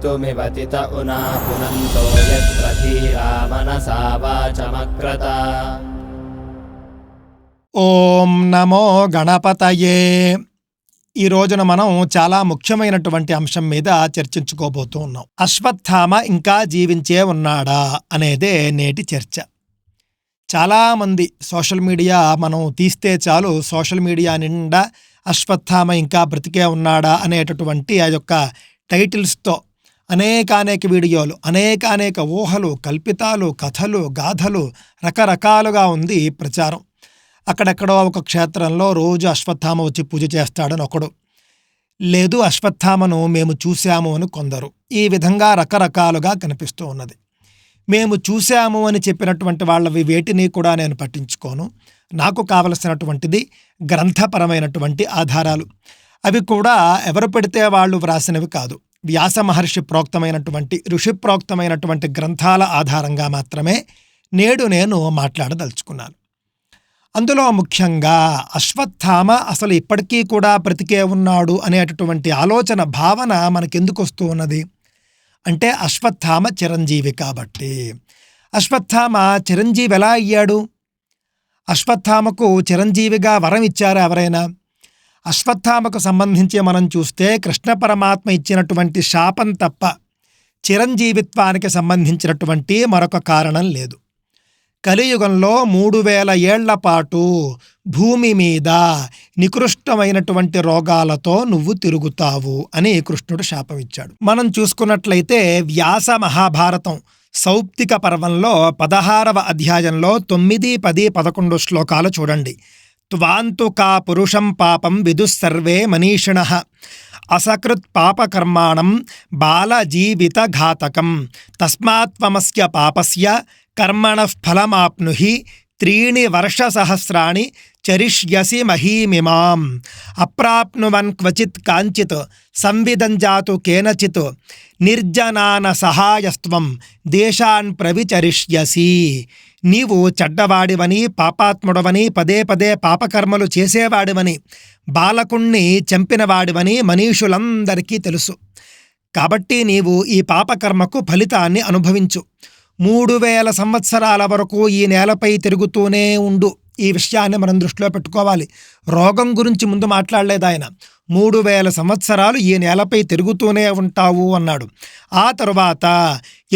मृत्युमिवतित उना पुनन्तो यत्र धीरा मनसा वाचमक्रत। ఓం నమో గణపతయే. ఈ రోజున మనం చాలా ముఖ్యమైనటువంటి అంశం మీద చర్చించుకోబోతూ ఉన్నాం. అశ్వత్థామ ఇంకా జీవించే ఉన్నాడా అనేదే నేటి చర్చ. చాలామంది సోషల్ మీడియా మనం తీస్తే చాలు సోషల్ మీడియా నిండా అశ్వత్థామ ఇంకా బ్రతికే ఉన్నాడా అనేటటువంటి ఆ యొక్క టైటిల్స్తో అనేక వీడియోలు, అనేక ఊహలు, కల్పితాలు, కథలు, గాథలు రకరకాలుగా ఉంది ప్రచారం. అక్కడెక్కడో ఒక క్షేత్రంలో రోజు అశ్వత్థామ వచ్చి పూజ చేస్తాడని ఒకడు, లేదు అశ్వత్థామను మేము చూశాము అని కొందరు. ఈ విధంగా రకరకాలుగా కనిపిస్తూ ఉన్నది. మేము చూశాము అని చెప్పినటువంటి వాళ్ళవి వేటిని కూడా నేను పట్టించుకోను. నాకు కావలసినటువంటిది గ్రంథపరమైనటువంటి ఆధారాలు. అవి కూడా ఎవరు పెడితే వాళ్ళు వ్రాసినవి కాదు. వ్యాస మహర్షి ప్రోక్తమైనటువంటి, ఋషి ప్రోక్తమైనటువంటి గ్రంథాల ఆధారంగా మాత్రమే నేడు నేను మాట్లాడదలుచుకున్నాను. అందులో ముఖ్యంగా అశ్వత్థామ అసలు ఇప్పటికీ కూడా బ్రతికే ఉన్నాడు అనేటటువంటి ఆలోచన, భావన మనకెందుకు వస్తూ ఉన్నది అంటే అశ్వత్థామ చిరంజీవి కాబట్టి. అశ్వత్థామ చిరంజీవి ఎలా అయ్యాడు? అశ్వత్థామకు చిరంజీవిగా వరం ఇచ్చారా ఎవరైనా? అశ్వత్థామకు సంబంధించి మనం చూస్తే కృష్ణ పరమాత్మ ఇచ్చినటువంటి శాపం తప్ప చిరంజీవిత్వానికి సంబంధించినటువంటి మరొక కారణం లేదు. కలియుగంలో 3000 ఏళ్ల పాటు భూమి మీద నికృష్టమైనటువంటి రోగాలతో నువ్వు తిరుగుతావు అని కృష్ణుడు శాపం ఇచ్చాడు. మనం చూసుకున్నట్లయితే వ్యాస మహాభారతం సౌప్తిక పర్వంలో 16వ అధ్యాయంలో 9, 10, 11 శ్లోకాలు చూడండి. త్వాంతు కా పురుషం పాపం విదుస్సర్వే మనీషిణః అసకృత్ పాపకర్మాణం బాలజీవిత ఘాతకం తస్మాత్వమస్య పాపస్య కర్మణః ఫలమాప్నుహి 3 వర్షసహస్రాణి చరిష్యసి మహీమిమాం అప్రాప్నువన్ క్వచిత్ కాంచిత్ సంవిదంజాతు కేనచిత్ నిర్జనాన సహాయస్త్వం దేశాన్ ప్రవిచరిష్యసి. నీవు చెడ్డవాడివని, పాపాత్ముడవని, పదే పాపకర్మలు చేసేవాడివని, బాలకుణ్ణి చంపినవాడివని మనీషులందరికీ తెలుసు. కాబట్టి నీవు ఈ పాపకర్మకు ఫలితాన్ని అనుభవించు. 3000 సంవత్సరాల వరకు ఈ నేలపై తిరుగుతూనే ఉండు. ఈ విషయాన్ని మనం దృష్టిలో పెట్టుకోవాలి. రోగం గురించి ముందు మాట్లాడలేదు ఆయన. 3000 సంవత్సరాలు ఈ నేలపై తిరుగుతూనే ఉంటావు అన్నాడు. ఆ తరువాత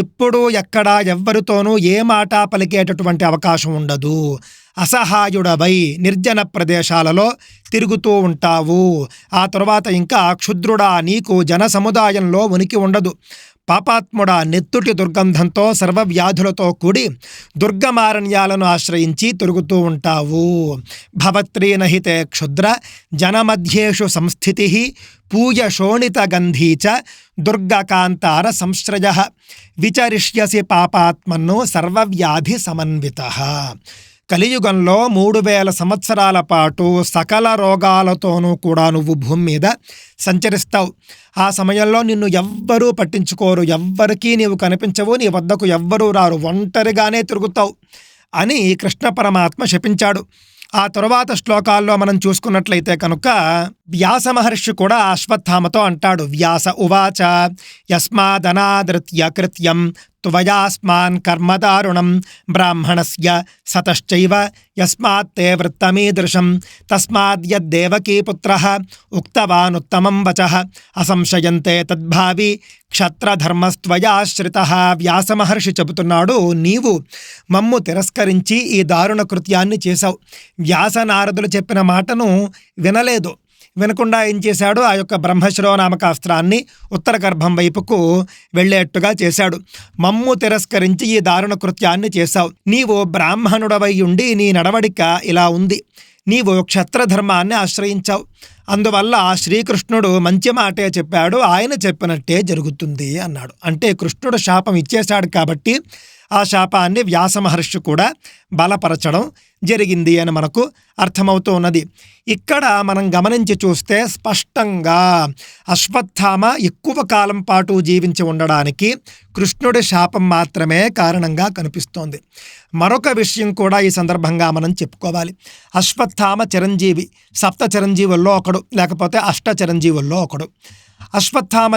ఎప్పుడూ ఎక్కడా ఎవ్వరితోనూ ఏ మాట పలికేటటువంటి అవకాశం ఉండదు. అసహాయుడవై నిర్జన ప్రదేశాలలో తిరుగుతూ ఉంటావు. ఆ తరువాత ఇంకా క్షుద్రుడా, నీకు జన సముదాయంలో ఉనికి ఉండదు. పాపాత్ముడా, నెత్తుటి దుర్గంధంతో సర్వవ్యాధులతో కూడి దుర్గమారణ్యాలను ఆశ్రయించి తిరుగుతూ ఉంటావు. భవత్రీనహితే క్షుద్ర జనమధ్యేషు సంస్థితి పూయ శోణిత గంధీచ దుర్గకాంతార సంశ్రయ విచరిష్యసి పాపాత్మన్ను సర్వవ్యాధి సమన్వితః. కలియుగంలో 3000 సంవత్సరాల పాటు సకల రోగాలతోనూ కూడా నువ్వు భూమి మీద సంచరిస్తావు. ఆ సమయంలో నిన్ను ఎవ్వరూ పట్టించుకోరు, ఎవ్వరికీ నీవు కనిపించవు, నీ వద్దకు ఎవ్వరూ రారు, ఒంటరిగానే తిరుగుతావు అని కృష్ణ పరమాత్మ శపించాడు. ఆ తరువాత శ్లోకాల్లో మనం చూసుకున్నట్లయితే కనుక వ్యాస మహర్షి కూడా అశ్వత్థామతో అంటాడు. వ్యాస ఉవాచ యస్మాదనాదృత్య కృత్యం త్వయాస్మాన్ కర్మదారుణం బ్రాహ్మణస్య సతశ్చైవ యస్మాత్తే వృత్తమీదృశం తస్మాద్యద్దేవకీపుత్రః ఉక్తవానుత్తమం వచః అసంశయంతే తద్భావి క్షత్రధర్మస్త్వయాశ్రితః. వ్యాస మహర్షి చెబుతున్నాడు, నీవు మమ్ము తిరస్కరించి ఈ దారుణ కృత్యాన్ని చేశావు. వ్యాస నారదులు చెప్పిన మాటను వినలేదు. వినకుండా ఏం చేశాడు? ఆ యొక్క బ్రహ్మశిరో నామక అస్త్రాన్ని ఉత్తర గర్భం వైపుకు వెళ్ళేట్టుగా చేశాడు. మమ్ము తిరస్కరించి ఈ దారుణ కృత్యాన్ని చేశావు. నీవు బ్రాహ్మణుడవై ఉండి నీ నడవడిక ఇలా ఉంది. నీవు క్షత్రధర్మాన్ని ఆశ్రయించావు. అందువల్ల శ్రీకృష్ణుడు మంచి మాటే చెప్పాడు, ఆయన చెప్పినట్టే జరుగుతుంది అన్నాడు. అంటే కృష్ణుడు శాపం ఇచ్చేశాడు కాబట్టి ఆ శాపాన్ని వ్యాస మహర్షి కూడా బలపరచడం జరిగింది అని మనకు అర్థమవుతూ ఉన్నది. ఇక్కడ మనం గమనించి చూస్తే స్పష్టంగా అశ్వత్థామ ఎక్కువ కాలం పాటు జీవించి ఉండడానికి కృష్ణుడి శాపం మాత్రమే కారణంగా కనిపిస్తోంది. మరొక విషయం కూడా ఈ సందర్భంగా మనం చెప్పుకోవాలి. అశ్వత్థామ చిరంజీవి, 7 చిరంజీవుల్లో ఒకడు, లేకపోతే 8 చిరంజీవుల్లో ఒకడు. అశ్వత్థామ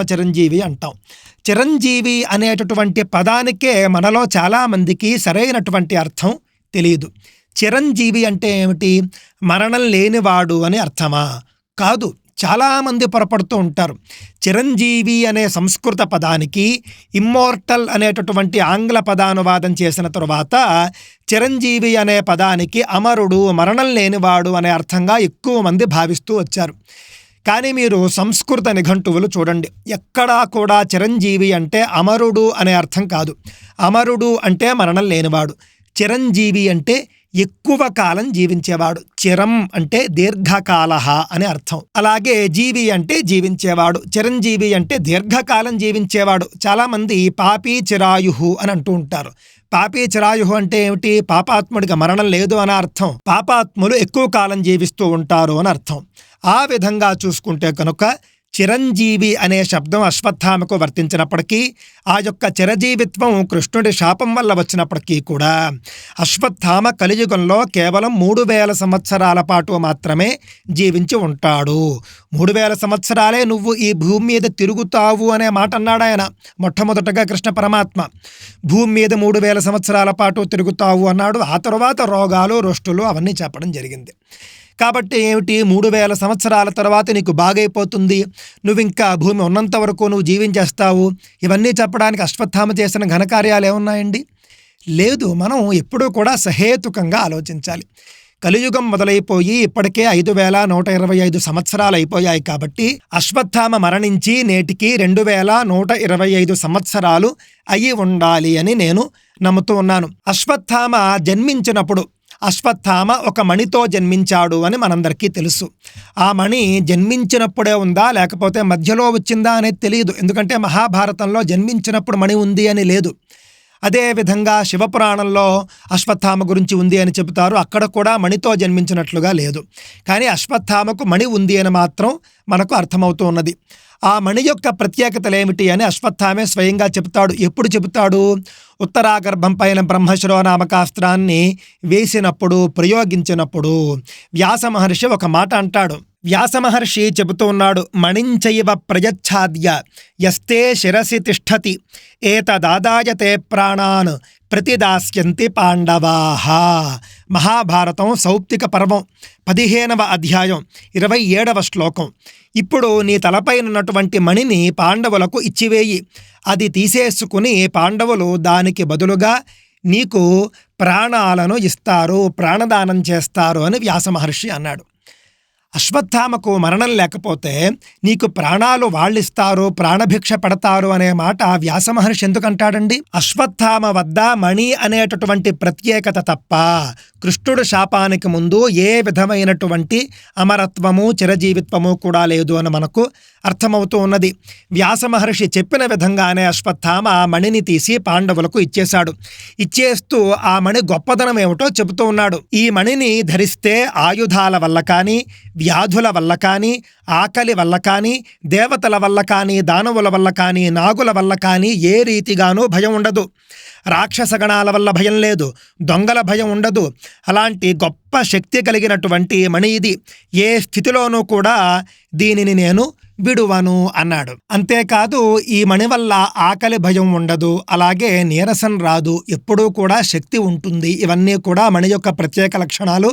చిరంజీవి అంటాం. చిరంజీవి అనేటటువంటి పదానికే మనలో చాలామందికి సరైనటువంటి అర్థం తెలియదు. చిరంజీవి అంటే ఏమిటి? మరణం లేనివాడు అని అర్థమా? కాదు. చాలామంది పొరపడుతూ ఉంటారు. చిరంజీవి అనే సంస్కృత పదానికి ఇమ్మోర్టల్ అనేటటువంటి ఆంగ్ల పదానువాదం చేసిన తరువాత చిరంజీవి అనే పదానికి అమరుడు, మరణం లేనివాడు అనే అర్థంగా ఎక్కువ మంది భావిస్తూ వచ్చారు. కానీ మీరు సంస్కృత నిఘంటువులు చూడండి, ఎక్కడా కూడా చిరంజీవి అంటే అమరుడు అనే అర్థం కాదు. అమరుడు అంటే మరణం లేనివాడు, చిరంజీవి అంటే ఎక్కువ కాలం జీవించేవాడు. చిరం అంటే దీర్ఘకాలః అని అర్థం. అలాగే జీవి అంటే జీవించేవాడు, చిరంజీవి అంటే దీర్ఘకాలం జీవించేవాడు. చాలామంది పాపీ చిరాయుహు అని అంటూ ఉంటారు. పాపీ చిరాయుహు అంటే ఏమిటి? పాపాత్ముడికి మరణం లేదు అని అర్థం. పాపాత్ములు ఎక్కువ కాలం జీవిస్తూ ఉంటారు అని అర్థం. ఆ విధంగా చూసుకుంటే కనుక చిరంజీవి అనే శబ్దం అశ్వత్థామకు వర్తించినప్పటికీ, ఆ యొక్క చిరజీవిత్వం కృష్ణుడి శాపం వల్ల వచ్చినప్పటికీ కూడా అశ్వత్థామ కలియుగంలో కేవలం 3000 సంవత్సరాల పాటు మాత్రమే జీవించి ఉంటాడు. 3000 సంవత్సరాలే నువ్వు ఈ భూమి మీద తిరుగుతావు అనే మాట అన్నాడు ఆయన. మొట్టమొదటగా కృష్ణ పరమాత్మ భూమి మీద 3000 సంవత్సరాల పాటు తిరుగుతావు అన్నాడు. ఆ తర్వాత రోగాలు, రుష్టులు అవన్నీ చెప్పడం జరిగింది. కాబట్టి ఏమిటి? 3000 సంవత్సరాల తర్వాత నీకు బాగైపోతుంది, నువ్వు ఇంకా భూమి ఉన్నంత వరకు నువ్వు జీవించేస్తావు, ఇవన్నీ చెప్పడానికి అశ్వత్థామ చేసిన ఘనకార్యాలు ఏమున్నాయండి? లేదు. మనం ఎప్పుడూ కూడా సహేతుకంగా ఆలోచించాలి. కలియుగం మొదలైపోయి ఇప్పటికే 5125 సంవత్సరాలు అయిపోయాయి. కాబట్టి అశ్వత్థామ మరణించి నేటికి 2125 సంవత్సరాలు అయి ఉండాలి అని నేను నమ్ముతూ ఉన్నాను. అశ్వత్థామ జన్మించినప్పుడు అశ్వత్థామ ఒక మణితో జన్మించాడు అని మనందరికీ తెలుసు. ఆ మణి జన్మించినప్పుడే ఉందా లేకపోతే మధ్యలో వచ్చిందా అనేది తెలియదు. ఎందుకంటే మహాభారతంలో జన్మించినప్పుడు మణి ఉంది అని లేదు. అదేవిధంగా శివపురాణంలో అశ్వత్థామ గురించి ఉంది అని చెబుతారు, అక్కడ కూడా మణితో జన్మించినట్లుగా లేదు. కానీ అశ్వత్థామకు మణి ఉంది అని మాత్రం మనకు అర్థమవుతూ ఉన్నది. ఆ మణి యొక్క ప్రత్యేకతలు ఏమిటి అని అశ్వత్థామే స్వయంగా చెబుతాడు. ఎప్పుడు చెబుతాడు? ఉత్తరాగర్భం పైన బ్రహ్మశిరో నామకాస్త్రాన్ని వేసినప్పుడు, ప్రయోగించినప్పుడు వ్యాస మహర్షి ఒక మాట అంటాడు. వ్యాస మహర్షి చెబుతూ ఉన్నాడు, మణించైవ ప్రయచ్ఛాద్య యస్తే శిరసి తిష్టతి ఏతదాదాయతే ప్రాణాన్ ప్రతిదాస్యంతి పాండవాః. మహాభారతం సౌప్తిక పర్వం 15వ అధ్యాయం 27వ శ్లోకం. ఇప్పుడు నీ తలపైనున్నటువంటి మణిని పాండవులకు ఇచ్చివేయి, అది తీసేసుకుని పాండవులు దానికి బదులుగా నీకు ప్రాణాలను ఇస్తారు, ప్రాణదానం చేస్తారు అని వ్యాస మహర్షి అన్నాడు. అశ్వత్థామకు మరణం లేకపోతే నీకు ప్రాణాలు వాళ్ళిస్తారు, ప్రాణభిక్ష పెడతారు అనే మాట వ్యాస మహర్షి ఎందుకంటాడండి? అశ్వత్థామ వద్ద మణి అనేటటువంటి ప్రత్యేకత తప్ప కృష్ణుడు శాపానికి ముందు ఏ విధమైనటువంటి అమరత్వము, చిరజీవిత్వము కూడా లేదు అని మనకు అర్థమవుతూ ఉన్నది. వ్యాస మహర్షి చెప్పిన విధంగానే అశ్వత్థామ మణిని తీసి పాండవులకు ఇచ్చేశాడు. ఇచ్చేస్తూ ఆ మణి గొప్పదనం ఏమిటో చెబుతూ ఉన్నాడు. ఈ మణిని ధరిస్తే ఆయుధాల వల్ల కానీ, వ్యాధుల వల్ల కానీ, ఆకలి వల్ల కానీ, దేవతల వల్ల కానీ, దానవుల వల్ల కానీ, నాగుల వల్ల కానీ ఏ రీతిగానూ భయం ఉండదు. రాక్షసగణాల వల్ల భయం లేదు, దొంగల భయం ఉండదు. అలాంటి గొప్ప శక్తి కలిగినటువంటి మణి ఇది. ఏ స్థితిలోనూ కూడా దీనిని నేను విడువను అన్నాడు. అంతేకాదు ఈ మణి వల్ల ఆకలి భయం ఉండదు, అలాగే నీరసం రాదు, ఎప్పుడూ కూడా శక్తి ఉంటుంది. ఇవన్నీ కూడా మణి యొక్క ప్రత్యేక లక్షణాలు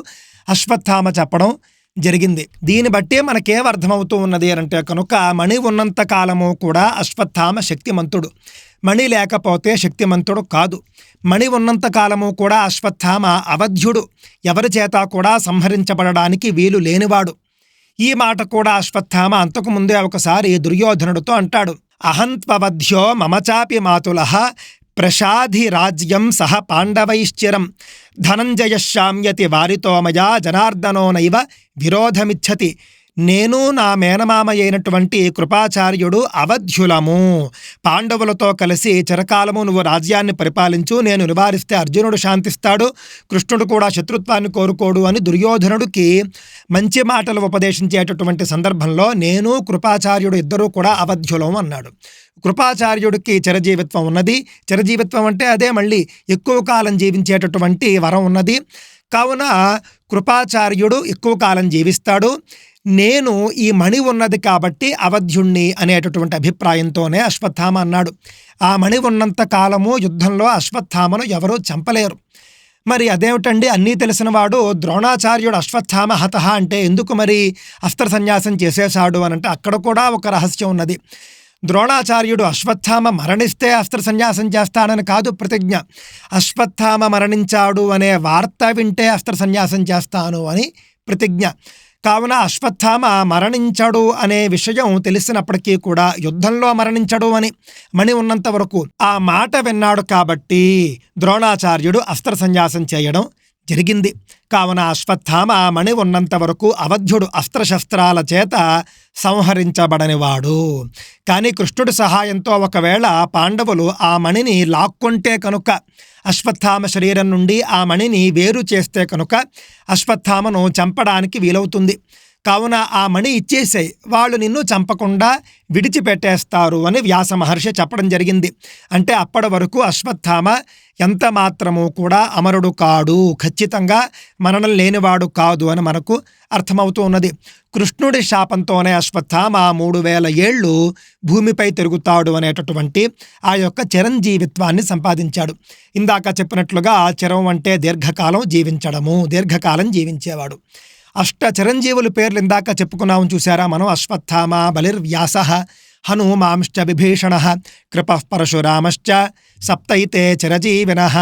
అశ్వత్థామ చెప్పడం జరిగింది. దీన్ని బట్టి మనకేం అర్థమవుతూ ఉన్నది అంటే కనుక మణి ఉన్నంత కాలము కూడా అశ్వత్థామ శక్తిమంతుడు, మణి లేకపోతే శక్తిమంతుడు కాదు. మణి ఉన్నంత కాలము కూడా అశ్వత్థామ అవధ్యుడు, ఎవరి చేత కూడా సంహరించబడడానికి వీలు లేనివాడు. ఈ మాట కూడా అశ్వత్థామ అంతకు ముందే ఒకసారి దుర్యోధనుడితో అంటాడు. అహంత్వవధ్యో మమచాపి మాతులః ప్రసాధి రాజ్యం సహ పాండవైశ్చిరం ధనంజయశామ్యతి వారితో మయా జనార్దనో నైవ విరోధమిచ్చతి. నేను నా మేనమామ అయినటువంటి కృపాచార్యుడు అవధ్యులము, పాండవులతో కలిసి చిరకాలము నువ్వు రాజ్యాన్ని పరిపాలించు, నేను నివారిస్తే అర్జునుడు శాంతిస్తాడు, కృష్ణుడు కూడా శత్రుత్వాన్ని కోరుకోడు అని దుర్యోధనుడికి మంచి మాటలు ఉపదేశించేటటువంటి సందర్భంలో నేను కృపాచార్యుడు ఇద్దరూ కూడా అవధ్యులం అన్నాడు. కృపాచార్యుడికి చిరజీవిత్వం ఉన్నది. చిరజీవిత్వం అంటే అదే మళ్ళీ ఎక్కువ కాలం జీవించేటటువంటి వరం ఉన్నది. కావున కృపాచార్యుడు ఎక్కువ కాలం జీవిస్తాడు. నేను ఈ మణి ఉన్నది కాబట్టి అవధ్యుణ్ణి అనేటటువంటి అభిప్రాయంతోనే అశ్వత్థామ అన్నాడు. ఆ మణి ఉన్నంత కాలము యుద్ధంలో అశ్వత్థామను ఎవరూ చంపలేరు. మరి అదేమిటండి, అన్నీ తెలిసినవాడు ద్రోణాచార్యుడు అశ్వత్థామ హతః అంటే ఎందుకు మరి అస్త్ర సన్యాసం చేసేశాడు అని అంటే అక్కడ కూడా ఒక రహస్యం ఉన్నది. ద్రోణాచార్యుడు అశ్వత్థామ మరణిస్తే అస్త్ర సన్యాసం చేస్తానని కాదు ప్రతిజ్ఞ. అశ్వత్థామ మరణించాడు అనే వార్త వింటే అస్త్ర సన్యాసం చేస్తాను అని ప్రతిజ్ఞ. కావున అశ్వత్థామ మరణించడు అనే విషయం తెలిసినప్పటికీ కూడా యుద్ధంలో మరణించడు అని మణి ఉన్నంత వరకు ఆ మాట విన్నాడు కాబట్టి ద్రోణాచార్యుడు అస్త్ర సన్యాసం చేయడం జరిగింది. కావున అశ్వత్థామ మణి ఉన్నంత వరకు అవధ్యుడు అస్త్రశస్త్రాల చేత సంహరించబడనివాడు. కానీ కృష్ణుడి సహాయంతో ఒకవేళ పాండవులు ఆ మణిని లాక్కొంటే కనుక, అశ్వత్థామ శరీరం నుండి ఆ మణిని వేరు చేస్తే కనుక అశ్వత్థామను చంపడానికి వీలవుతుంది. కావున ఆ మణి ఇచ్చేసాయి, వాళ్ళు నిన్ను చంపకుండా విడిచిపెట్టేస్తారు అని వ్యాస మహర్షి చెప్పడం జరిగింది. అంటే అప్పటి వరకు అశ్వత్థామ ఎంత మాత్రము కూడా అమరుడు కాడు, ఖచ్చితంగా మరణం లేనివాడు కాదు అని మనకు అర్థమవుతూ ఉన్నది. కృష్ణుడి శాపంతోనే అశ్వత్థామ 3000 ఏళ్ళు భూమిపై తిరుగుతాడు అనేటటువంటి ఆ యొక్క చిరంజీవిత్వాన్ని సంపాదించాడు. ఇందాక చెప్పినట్లుగా చిరం అంటే దీర్ఘకాలం జీవించడము, దీర్ఘకాలం జీవించేవాడు. అష్ట చిరంజీవుల పేర్లు ఇందాక చెప్పుకున్నాము చూసారా మనం. అశ్వత్థామ, బలిర్వ్యాసః, హనుమాంశ్చ విభీషణః, కృపః పరశురామశ్చ, సప్తైతే చిరజీవినః.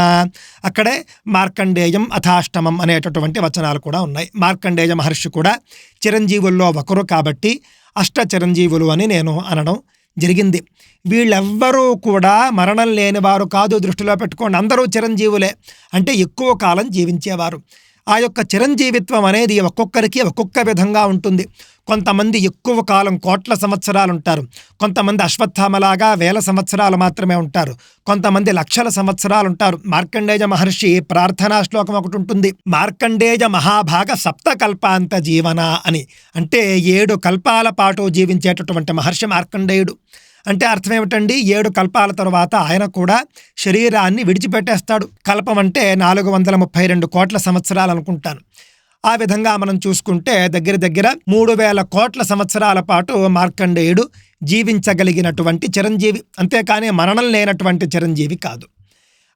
అక్కడే మార్కండేయం అథాష్టమం అనేటటువంటి వచనాలు కూడా ఉన్నాయి. మార్కండేయ మహర్షి కూడా చిరంజీవుల్లో ఒకరు కాబట్టి అష్ట చిరంజీవులు అని నేను అనడం జరిగింది. వీళ్ళెవ్వరూ కూడా మరణం లేనివారు కాదు, దృష్టిలో పెట్టుకోండి. అందరూ చిరంజీవులే, అంటే ఎక్కువ కాలం జీవించేవారు. ఆ యొక్క చిరంజీవిత్వం అనేది ఒక్కొక్కరికి ఒక్కొక్క విధంగా ఉంటుంది. కొంతమంది ఎక్కువ కాలం కోట్ల సంవత్సరాలు ఉంటారు, కొంతమంది అశ్వత్థామలాగా 1000 సంవత్సరాలు మాత్రమే ఉంటారు, కొంతమంది లక్షల సంవత్సరాలు ఉంటారు. మార్కండేయ మహర్షి ప్రార్థనా శ్లోకం ఒకటి ఉంటుంది, మార్కండేయ మహాభాగ సప్తకల్పాంత జీవన అని. అంటే 7 కల్పాల పాటు జీవించేటటువంటి మహర్షి మార్కండేయుడు. అంటే అర్థం ఏమిటండి, 7 కల్పాల తరువాత ఆయన కూడా శరీరాన్ని విడిచిపెట్టేస్తాడు. కల్పం అంటే 432 కోట్ల సంవత్సరాలు అనుకుంటాను. ఆ విధంగా మనం చూసుకుంటే దగ్గర 3000 కోట్ల సంవత్సరాల పాటు మార్కండేయుడు జీవించగలిగినటువంటి చిరంజీవి, అంతేకాని మరణం లేనటువంటి చిరంజీవి కాదు.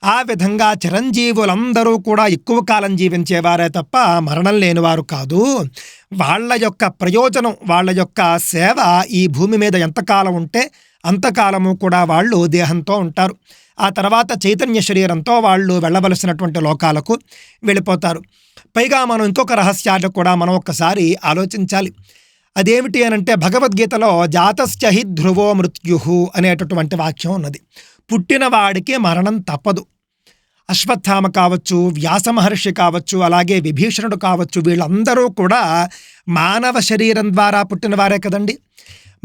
ఆ విధంగా చిరంజీవులందరూ కూడా ఎక్కువ కాలం జీవించేవారే తప్ప మరణం లేనివారు కాదు. వాళ్ళ యొక్క ప్రయోజనం, వాళ్ళ యొక్క సేవ ఈ భూమి మీద ఎంతకాలం ఉంటే అంతకాలము కూడా వాళ్ళు దేహంతో ఉంటారు. ఆ తర్వాత చైతన్య శరీరంతో వాళ్ళు వెళ్ళవలసినటువంటి లోకాలకు వెళ్ళిపోతారు. పైగా మనం ఇంకొక రహస్యాన్ని కూడా మనం ఒక్కసారి ఆలోచించాలి. అదేమిటి అనంటే భగవద్గీతలో జాతస్య హి ధ్రువో మృత్యుః అనేటటువంటి వాక్యం ఉన్నది. పుట్టిన వాడికి మరణం తప్పదు. అశ్వత్థామ కావచ్చు, వ్యాస మహర్షి కావచ్చు, అలాగే విభీషణుడు కావచ్చు, వీళ్ళందరూ కూడా మానవ శరీరం ద్వారా పుట్టిన వారే కదండి.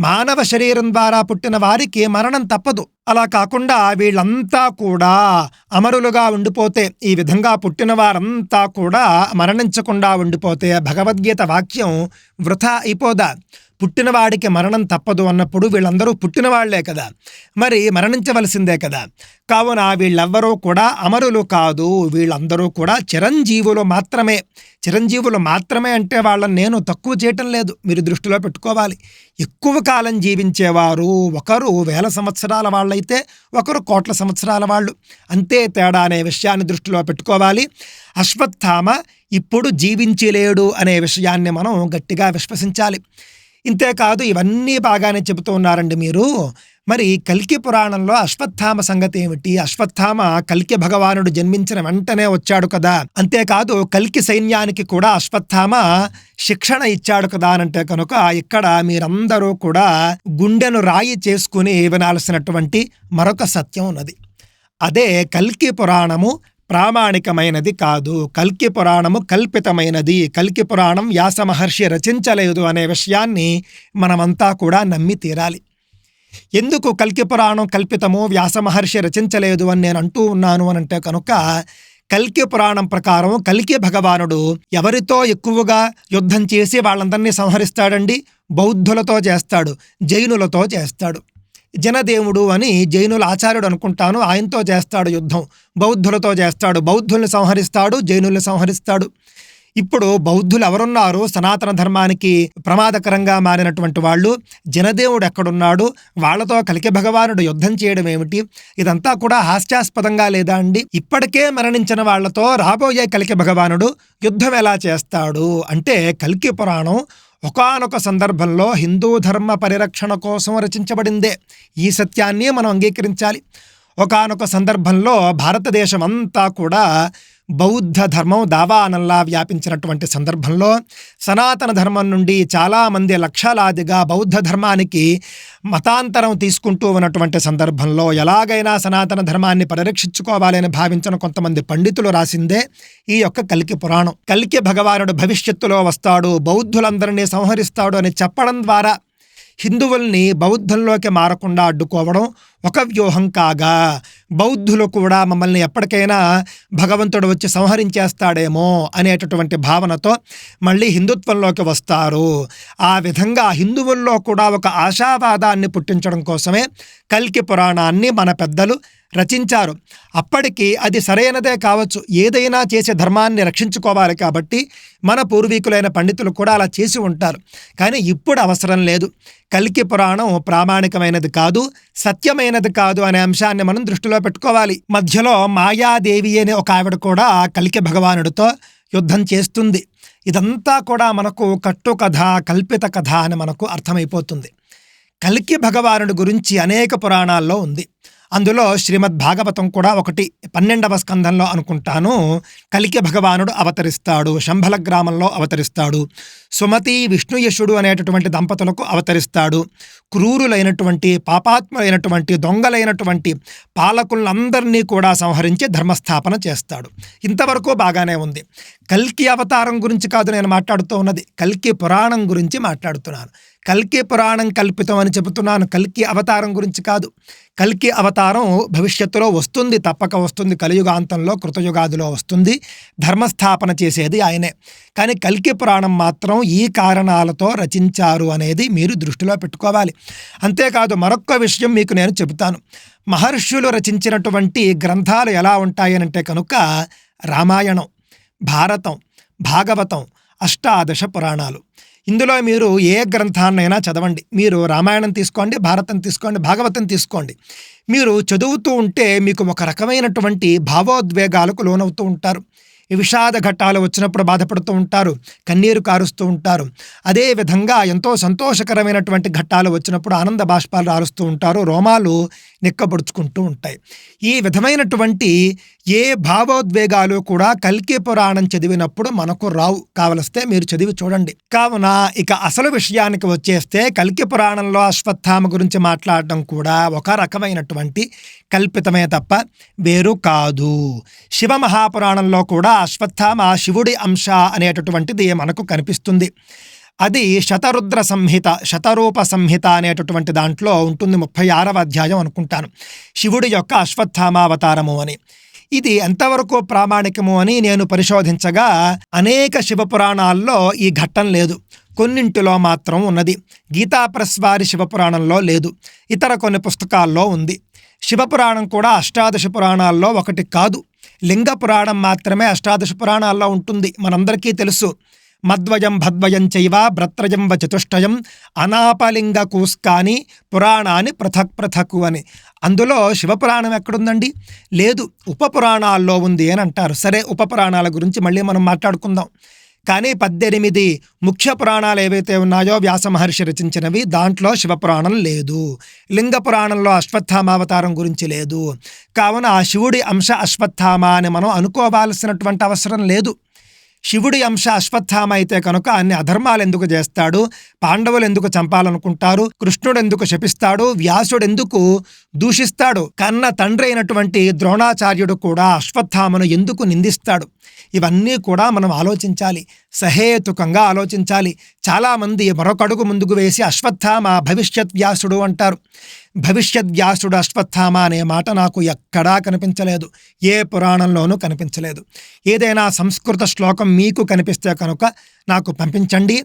మానవ శరీరం ద్వారా పుట్టిన వారికి మరణం తప్పదు. అలా కాకుండా వీళ్ళంతా కూడా అమరులుగా ఉండిపోతే, ఈ విధంగా పుట్టిన వారంతా కూడా మరణించకుండా ఉండిపోతే భగవద్గీత వాక్యం వృథా అయిపోదా? పుట్టినవాడికి మరణం తప్పదు అన్నప్పుడు వీళ్ళందరూ పుట్టినవాళ్లే కదా, మరి మరణించవలసిందే కదా. కావున వీళ్ళెవ్వరూ కూడా అమరులు కాదు, వీళ్ళందరూ కూడా చిరంజీవులు మాత్రమే. చిరంజీవులు మాత్రమే అంటే వాళ్ళని నేను తక్కువ చేయటం లేదు, మీరు దృష్టిలో పెట్టుకోవాలి. ఎక్కువ కాలం జీవించేవారు ఒకరు 1000 సంవత్సరాల వాళ్ళైతే ఒకరు కోట్ల సంవత్సరాల వాళ్ళు, అంతే తేడా అనే విషయాన్ని దృష్టిలో పెట్టుకోవాలి. అశ్వత్థామ ఇప్పుడు జీవించలేడు అనే విషయాన్ని మనం గట్టిగా విశ్వసించాలి. ఇంతేకాదు, ఇవన్నీ బాగానే చెబుతూ ఉన్నారండి మీరు. మరి కల్కి పురాణంలో అశ్వత్థామ సంగతి ఏమిటి? అశ్వత్థామ కల్కి భగవానుడు జన్మించిన వెంటనే వచ్చాడు కదా. అంతేకాదు కల్కి సైన్యానికి కూడా అశ్వత్థామ శిక్షణ ఇచ్చాడు కదా అనంటే కనుక ఇక్కడ మీరందరూ కూడా గుండెను రాయి చేసుకుని వినాల్సినటువంటి మరొక సత్యం ఉన్నది. అదే కల్కి పురాణము ప్రామాణికమైనది కాదు, కల్కి పురాణము కల్పితమైనది. కల్కి పురాణం వ్యాస మహర్షి రచించలేదు అనే విషయాన్ని మనమంతా కూడా నమ్మి తీరాలి. ఎందుకు కల్కి పురాణం కల్పితము, వ్యాస మహర్షి రచించలేదు అని నేను అంటూ ఉన్నాను అనంటే కనుక కల్కి పురాణం ప్రకారం కల్కి భగవానుడు ఎవరితో ఎక్కువగా యుద్ధం చేసి వాళ్ళందరినీ సంహరిస్తాడండి? బౌద్ధులతో చేస్తాడు, జైనులతో చేస్తాడు. జనదేవుడు అని జైనుల ఆచార్యుడు అనుకుంటాను, ఆయనతో చేస్తాడు యుద్ధం. బౌద్ధులతో చేస్తాడు, బౌద్ధుల్ని సంహరిస్తాడు, జైనుల్ని సంహరిస్తాడు. ఇప్పుడు బౌద్ధులు ఎవరున్నారు సనాతన ధర్మానికి ప్రమాదకరంగా మారినటువంటి వాళ్ళు? జనదేవుడు ఎక్కడున్నాడు? వాళ్ళతో కలికి భగవానుడు యుద్ధం చేయడం ఏమిటి? ఇదంతా కూడా హాస్యాస్పదంగా లేదా అండి? ఇప్పటికే మరణించిన వాళ్లతో రాబోయే కలికి భగవానుడు యుద్ధం ఎలా చేస్తాడు అంటే, కల్కి పురాణం ఒకానొక సందర్భంలో హిందూ ధర్మ పరిరక్షణ కోసం రచించబడిందే. ఈ సత్యాన్ని మనం అంగీకరించాలి. ఒకానొక సందర్భంలో భారతదేశం అంతా కూడా బౌద్ధ ధర్మం దావానంలా వ్యాపించినటువంటి సందర్భంలో సనాతన ధర్మం నుండి చాలామంది లక్షలాదిగా బౌద్ధ ధర్మానికి మతాంతరం తీసుకుంటూ ఉన్నటువంటి సందర్భంలో ఎలాగైనా సనాతన ధర్మాన్ని పరిరక్షించుకోవాలని భావించిన కొంతమంది పండితులు రాసిందే ఈ యొక్క కల్కి పురాణం. కల్కి భగవానుడు భవిష్యత్తులో వస్తాడు, బౌద్ధులందరినీ సంహరిస్తాడు అని చెప్పడం ద్వారా హిందువుల్ని బౌద్ధంలోకి మారకుండా అడ్డుకోవడం ఒక వ్యూహం కాగా, బౌద్ధులు కూడా మమ్మల్ని ఎప్పటికైనా భగవంతుడు వచ్చి సంహరించేస్తాడేమో అనేటటువంటి భావనతో మళ్ళీ హిందుత్వంలోకి వస్తారు. ఆ విధంగా హిందువుల్లో కూడా ఒక ఆశావాదాన్ని పుట్టించడం కోసమే కల్కి పురాణాన్ని మన పెద్దలు రచించారు. అప్పటికి అది సరైనదే కావచ్చు, ఏదైనా చేసే ధర్మాన్ని రక్షించుకోవాలి కాబట్టి మన పూర్వీకులైన పండితులు కూడా అలా చేసి ఉంటారు. కానీ ఇప్పుడు అవసరం లేదు. కల్కి పురాణం ప్రామాణికమైనది కాదు, సత్యమైనది కాదు అనే అంశాన్ని మనం దృష్టిలో పెట్టుకోవాలి. మధ్యలో మాయాదేవి అనే ఒక ఆవిడ కూడా కల్కి భగవానుడితో యుద్ధం చేస్తుంది. ఇదంతా కూడా మనకు కట్టు కథ, కల్పిత కథ అని మనకు అర్థమైపోతుంది. కల్కి భగవానుడి గురించి అనేక పురాణాల్లో ఉంది. అందులో శ్రీమద్ భాగవతం కూడా ఒకటి. 12వ స్కంధంలో అనుకుంటాను కల్కి భగవానుడు అవతరిస్తాడు. శంభల గ్రామంలో అవతరిస్తాడు. సుమతి విష్ణుయశుడు అనేటటువంటి దంపతులకు అవతరిస్తాడు. క్రూరులైనటువంటి, పాపాత్ములైనటువంటి, దొంగలైనటువంటి పాలకులందరినీ కూడా సంహరించి ధర్మస్థాపన చేస్తాడు. ఇంతవరకు బాగానే ఉంది. కల్కి అవతారం గురించి కాదు నేను మాట్లాడుతూ ఉన్నది, కల్కి పురాణం గురించి మాట్లాడుతున్నాను. కల్కి పురాణం కల్పితం అని చెబుతున్నాను, కల్కి అవతారం గురించి కాదు. కల్కి అవతారం భవిష్యత్తులో వస్తుంది, తప్పక వస్తుంది. కలియుగాంతంలో, కృతయుగాదిలో వస్తుంది. ధర్మస్థాపన చేసేది ఆయనే. కానీ కల్కి పురాణం మాత్రం ఈ కారణాలతో రచించారు అనేది మీరు దృష్టిలో పెట్టుకోవాలి. అంతేకాదు మరొక్క విషయం మీకు నేను చెబుతాను. మహర్షులు రచించినటువంటి గ్రంథాలు ఎలా ఉంటాయనంటే కనుక రామాయణం, భారతం, భాగవతం, అష్టాదశ పురాణాలు. ఇందులో మీరు ఏ గ్రంథాన్నైనా చదవండి. మీరు రామాయణం తీసుకోండి, భారతం తీసుకోండి, భాగవతం తీసుకోండి. మీరు చదువుతూ ఉంటే మీకు ఒక రకమైనటువంటి భావోద్వేగాలకు లోనవుతూ ఉంటారు. ఈ విషాద ఘట్టాలు వచ్చినప్పుడు బాధపడుతూ ఉంటారు, కన్నీరు కారుస్తూ ఉంటారు. అదేవిధంగా ఎంతో సంతోషకరమైనటువంటి ఘట్టాలు వచ్చినప్పుడు ఆనంద బాష్పాలు రాలుస్తూ ఉంటారు, రోమాలు నిక్కబొడుచుకుంటూ ఉంటాయి. ఈ విధమైనటువంటి ఏ భావోద్వేగాలు కూడా కల్కి పురాణం చదివినప్పుడు మనకు రావు. కావలిస్తే మీరు చదివి చూడండి. కావున ఇక అసలు విషయానికి వచ్చేస్తే కల్కి పురాణంలో అశ్వత్థామ గురించి మాట్లాడడం కూడా ఒక రకమైనటువంటి కల్పితమే తప్ప వేరు కాదు. శివ మహాపురాణంలో కూడా అశ్వత్థామ శివుడి అంశ అనేటటువంటిది మనకు కనిపిస్తుంది. అది శతరుద్ర సంహిత, శతరూప సంహిత అనేటటువంటి దాంట్లో ఉంటుంది. 36వ అధ్యాయం అనుకుంటాను, శివుడి యొక్క అశ్వత్థామావతారము అని. ఇది ఎంతవరకు ప్రామాణికము అని నేను పరిశోధించగా అనేక శివపురాణాల్లో ఈ ఘట్టం లేదు, కొన్నింటిలో మాత్రం ఉన్నది. గీతాప్రస్వారి శివపురాణంలో లేదు, ఇతర కొన్ని పుస్తకాల్లో ఉంది. శివపురాణం కూడా అష్టాదశ పురాణాల్లో ఒకటి కాదు. లింగ పురాణం మాత్రమే అష్టాదశ పురాణాల్లో ఉంటుంది. మనందరికీ తెలుసు, మద్వయం భద్వయం చైవ భ్రత్రయం వ చతుష్టయం అనాపలింగ కూస్కాని పురాణాన్ని పృథక్ పృథకు అని. అందులో శివపురాణం ఎక్కడుందండి? లేదు, ఉపపురాణాల్లో ఉంది అని అంటారు. సరే, ఉపపురాణాల గురించి మళ్ళీ మనం మాట్లాడుకుందాం. కానీ 18 ముఖ్య పురాణాలు ఏవైతే ఉన్నాయో వ్యాస మహర్షి రచించినవి, దాంట్లో శివపురాణం లేదు. లింగ పురాణంలో అశ్వత్థామావతారం గురించి లేదు. కావున ఆ శివుడి అంశ అశ్వత్థామ అని మనం అనుకోవాల్సినటువంటి అవసరం లేదు. శివుడి అంశ అశ్వత్థామ అయితే కనుక అన్ని అధర్మాలు ఎందుకు చేస్తాడు? పాండవులు ఎందుకు చంపాలనుకుంటారు? కృష్ణుడు ఎందుకు శపిస్తాడు? వ్యాసుడు ఎందుకు దూషిస్తాడు? కన్న తండ్రి అయినటువంటి ద్రోణాచార్యుడు కూడా అశ్వత్థామను ఎందుకు నిందిస్తాడు? ఇవన్నీ కూడా మనం ఆలోచించాలి, సహేతుకంగా ఆలోచించాలి. చాలామంది మరొకడుగు ముందుకు వేసి అశ్వత్థామ భవిష్యత్ వ్యాసుడు అంటారు. భవిష్యత్ వ్యాసుడు అశ్వత్థామ అనే మాట నాకు ఎక్కడా కనిపించలేదు, ఏ పురాణంలోనూ కనిపించలేదు. ఏదైనా సంస్కృత శ్లోకం మీకు కనిపిస్తే కనుక నాకు పంపించండి,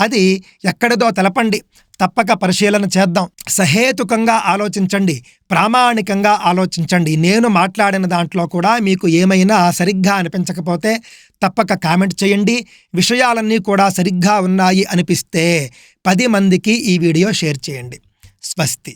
అది ఎక్కడిదో తెలపండి, తప్పక పరిశీలన చేద్దాం. సహేతుకంగా ఆలోచించండి, ప్రామాణికంగా ఆలోచించండి. నేను మాట్లాడిన దాంట్లో కూడా మీకు ఏమైనా సరిగ్గా అనిపించకపోతే తప్పక కామెంట్ చేయండి. విషయాలన్నీ కూడా సరిగ్గా ఉన్నాయి అనిపిస్తే 10 మందికి ఈ వీడియో షేర్ చేయండి. స్వస్తి.